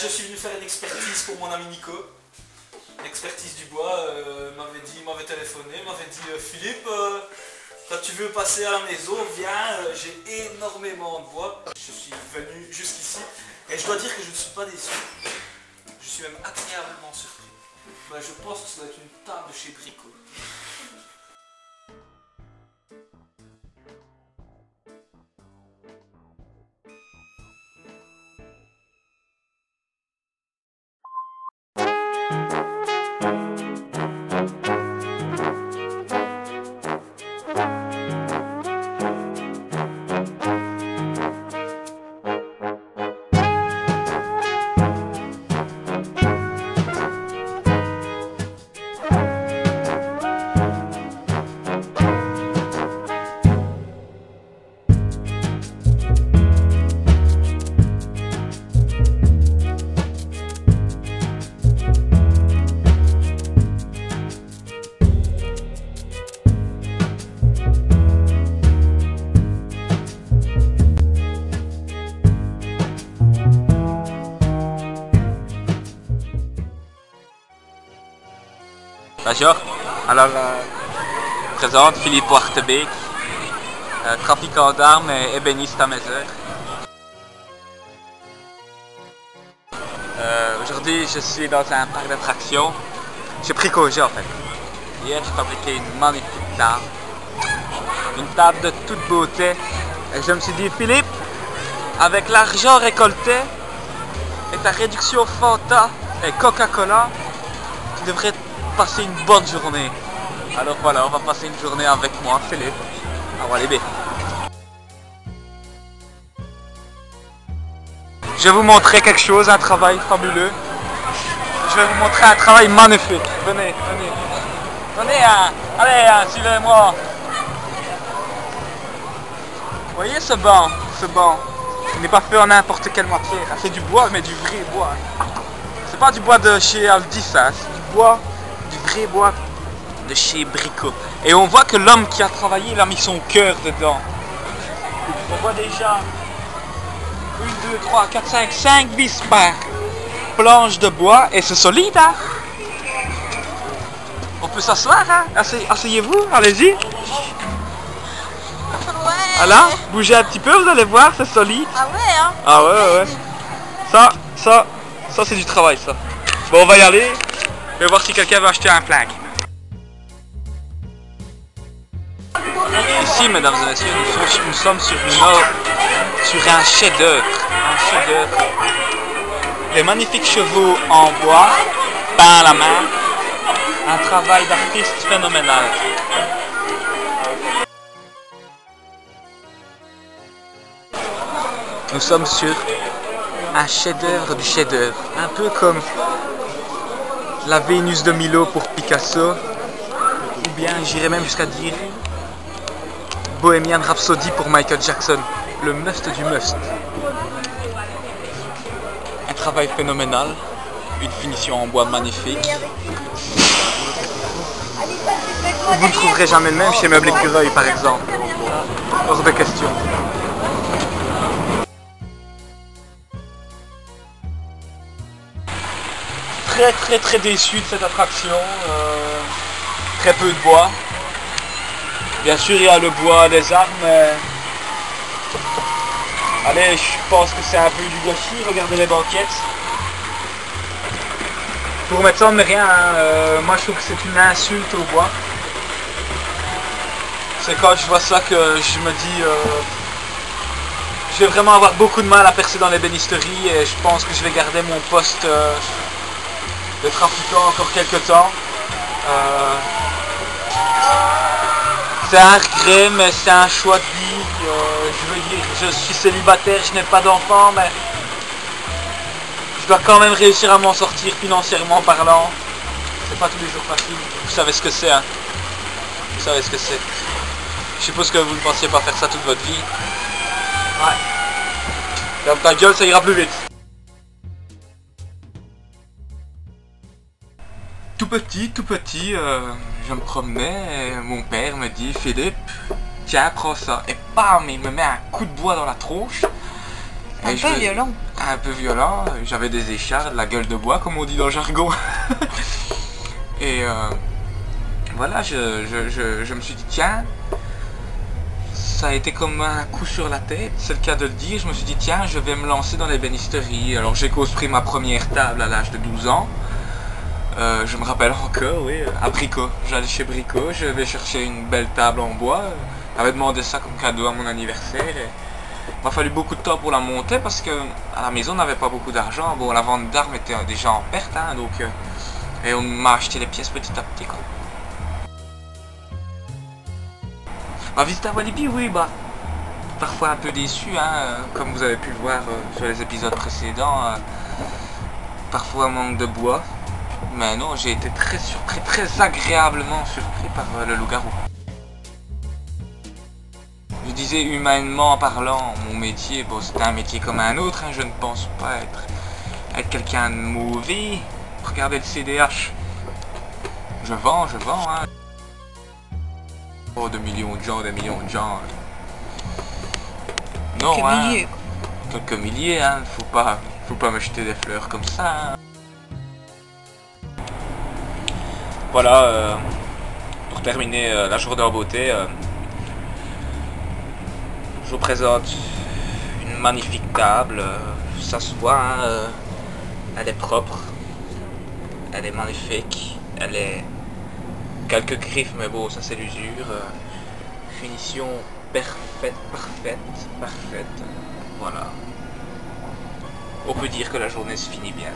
je suis venu faire une expertise pour mon ami Nico. L'expertise du bois, il m'avait téléphoné, il m'avait dit Philippe, quand tu veux passer à la maison, viens, j'ai énormément de bois. Je suis venu jusqu'ici et je dois dire que je ne suis pas déçu. Je suis même agréablement surpris. Je pense que ça doit être une table de chez Brico. Bonjour, alors je présente Philippe Wartebeek, trafiquant d'armes et ébéniste à mes heures. Aujourd'hui je suis dans un parc d'attractions, j'ai bricolé en fait. Hier j'ai fabriqué une magnifique table, une table de toute beauté et je me suis dit Philippe, avec l'argent récolté et ta réduction Fanta et Coca-Cola, tu devrais passer une bonne journée. Alors voilà, on va passer une journée avec moi, Philippe. Ah ouais, les Je vais vous montrer quelque chose, un travail fabuleux. Je vais vous montrer un travail magnifique. Venez, venez. Venez, hein. Allez, suivez-moi. Vous voyez ce banc? Il n'est pas fait en n'importe quelle matière. C'est du bois, mais du vrai bois. C'est pas du bois de chez Aldi, ça. C'est du bois. Du vrai bois de chez Brico. Et on voit que l'homme qui a travaillé, il a mis son cœur dedans. On voit déjà 1, 2, 3, 4, 5 vis par planche de bois et c'est solide, hein. On peut s'asseoir, hein. Asseyez-vous, allez-y. Ouais. Voilà, bougez un petit peu, vous allez voir, c'est solide. Ah ouais, hein. Ah ouais. Ça c'est du travail, ça. Bon, on va y aller. Je vais voir si quelqu'un veut acheter un flingue. Ici, mesdames et messieurs, nous sommes sur un chef-d'œuvre. Des magnifiques chevaux en bois, peints à la main. Un travail d'artiste phénoménal. Nous sommes sur un chef-d'œuvre du chef-d'œuvre. Un peu comme la Vénus de Milo pour Picasso, ou bien j'irais même jusqu'à dire Bohemian Rhapsody pour Michael Jackson, le must du must. Un travail phénoménal, une finition en bois magnifique. Vous ne trouverez jamais le même chez Meubles Écureuil par exemple, hors de question. Très déçu de cette attraction, très peu de bois. Bien sûr il y a le bois des arbres, mais allez, je pense que c'est un peu du gâchis. Regardez les banquettes. Pour mettre ça on met rien, hein. Moi je trouve que c'est une insulte au bois. C'est quand je vois ça que je me dis je vais vraiment avoir beaucoup de mal à percer dans l'ébénisterie et je pense que je vais garder mon poste de trafiquant encore quelques temps. C'est un regret, mais c'est un choix de vie. Je veux dire, je suis célibataire, je n'ai pas d'enfant, mais je dois quand même réussir à m'en sortir financièrement parlant. C'est pas tous les jours facile. Vous savez ce que c'est, hein. Vous savez ce que c'est. Je suppose que vous ne pensiez pas faire ça toute votre vie. Ouais. Ferme ta gueule, ça ira plus vite. Tout petit, je me promenais et mon père me dit Philippe, tiens, prends ça. Et bam, il me met un coup de bois dans la tronche. Un peu violent. un peu violent. J'avais des échardes, la gueule de bois comme on dit dans le jargon. Et voilà, je me suis dit tiens, ça a été comme un coup sur la tête, c'est le cas de le dire. Je me suis dit tiens, je vais me lancer dans l'ébénisterie. Alors j'ai construit ma première table à l'âge de 12 ans. Je me rappelle encore, oui, à Brico. J'allais chez Brico, je vais chercher une belle table en bois. J'avais demandé ça comme cadeau à mon anniversaire. Et il m'a fallu beaucoup de temps pour la monter parce que à la maison on n'avait pas beaucoup d'argent. Bon, la vente d'armes était déjà en perte, hein, donc et on m'a acheté les pièces petit à petit, quoi. Ma visite à Walibi, oui, bah parfois un peu déçu, hein, comme vous avez pu le voir sur les épisodes précédents. Parfois manque de bois. Mais non, j'ai été très surpris, très agréablement surpris par le loup-garou. Je disais humainement parlant, mon métier, bon, c'était un métier comme un autre, hein, je ne pense pas être quelqu'un de mauvais. Regardez le CDH. Je vends, hein. Oh, des millions de gens. Non, quelques hein. milliers. Quelques milliers, hein. Faut pas me jeter des fleurs comme ça, hein. Voilà, pour terminer la journée en beauté, je vous présente une magnifique table. Ça se voit, hein, elle est propre, elle est magnifique, elle est quelques griffes, mais bon, ça c'est l'usure. Finition parfaite. Voilà. On peut dire que la journée se finit bien.